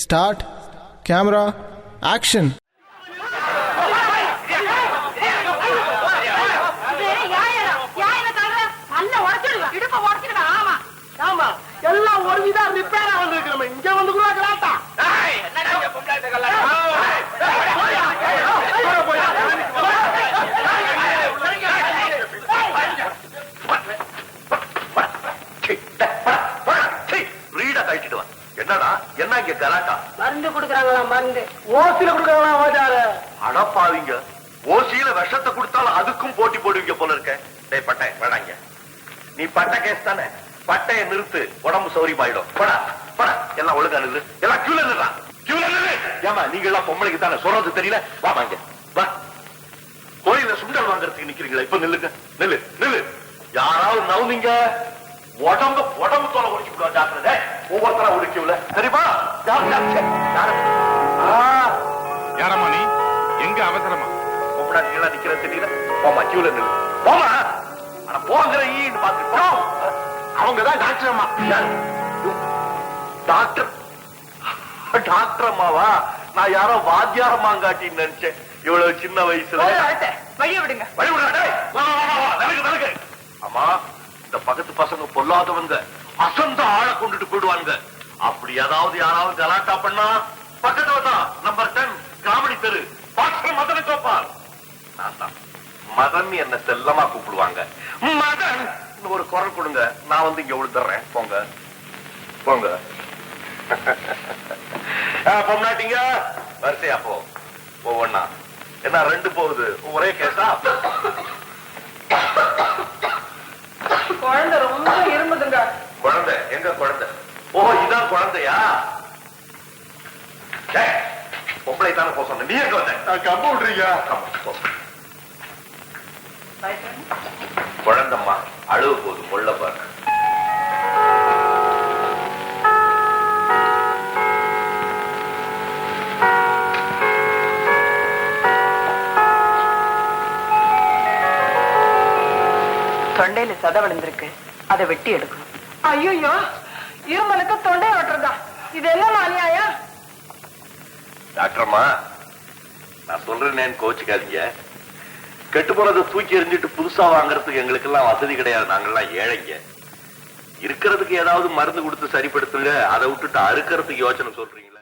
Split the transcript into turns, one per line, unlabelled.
Start, camera, action.
எல்லாம் ஒரு விதம் ரிப்பேரா வந்திருக்கிறோம். இங்க வந்து கூட கலாட்டா.
என்னடா என்ன இங்க கலாட்டா?
மருந்து குடுக்கறாங்களா? மருந்து ஓசில குடுக்கறாங்களா? வாஜாரு
அடப்பாவீங்க, ஓசியில விஷத்தை கொடுத்தாலும் அதுக்கும் போட்டி போடுவீங்க போல இருக்க. டேய் பட்டை வேடாங்க, நீ பட்டை கேஸ் தானே, பட்டைய நிறுத்து, உடம்பு சௌரியமாயிடும். படா படா, எல்லாம் ஒழுங்கா நில்லு, எல்லாம் கியூல நில்றா, கியூல நில்லு. ஏமா நீங்க எல்லாம் பொம்பளைக்கு தானே சொல்றது தெரியல? வா வாங்க வா. கோயில சுண்டல் வாங்குறதுக்கு நிக்கிறீங்களா? இப்ப நில்லுங்க, நில்லு நில்லு. யாராவது நவுனீங்க உடம்பு உடம்பு தோலை ஒடிச்சு விடுவா. ஜாக்கிரதை, ஒவ்வொருத்தரா ஒடிக்கல சரிப்பா?
யாரம்மா நீ? எங்க அவசரமா?
பொம்பளாட்டிகளா நிக்கிறது தெரியல? போமா கியூல நில்லு, போமா. ஆனா போங்கிற ஈன்னு பாத்து அவங்கதான் டாக்டர் அம்மா. டாக்டர் டாக்டர் அம்மாவா? நான் யாரோ வாத்தியாரம்மாங்காட்டின்னு நினைச்சேன். இவ்வளவு சின்ன வயசுல.
வழிய விடுங்க.
வழி விடுறா. விலகு. அம்மா, இந்த பக்கத்து பசங்க பொல்லாதவங்க, அசந்த ஆளை கொண்டுட்டு போயிடுவாங்க. அப்படி ஏதாவது யாராவது கலாட்டா பண்ணா பக்கத்துல தான் நம்பர் 10 காமெடி தெரு பாக்ஸர் மதன கோபால். நான் தான் மதன், என்ன செல்லமா கூப்பிடுவாங்க. மதன் ஒரு குரல் கொடுங்க, நான் வந்து இங்க விழுந்துடுறேன். போங்க போங்க. பொம்னாட்டிங்க வரிசையா போ. ஒவ்வொன்னா என்ன 2 போகுது, ஒரே கேஸா?
குழந்தை ரொம்ப இருமுதுங்க.
குழந்தை எங்க? குழந்தை ஓ இதான் குழந்தையா? பொம்பளை தானே போக சொன்ன, நீ எங்க வந்த? கம்ப விடுறீங்க. குழந்தம்மா அழுவு போது கொள்ள பாரு.
தொண்டையில சதை விழுந்திருக்கு, அதை வெட்டி எடுக்கணும்.
ஐயோ, இருமலுக்கு தொண்டை வெட்டுறதா? இது என்ன அநியாயம்?
டாக்டர்மா, நான் சொல்றேன்னு கோச்சுக்காதீங்க. கெட்டு போறதை தூக்கி எறிஞ்சிட்டு புதுசா வாங்குறதுக்கு எங்களுக்கு எல்லாம் வசதி கிடையாது. நாங்கெல்லாம் ஏழைங்க. இருக்கிறதுக்கு ஏதாவது மருந்து கொடுத்து சரிப்படுத்துங்க, அதை விட்டுட்டு அறுக்கிறதுக்கு யோசனை சொல்றீங்களா?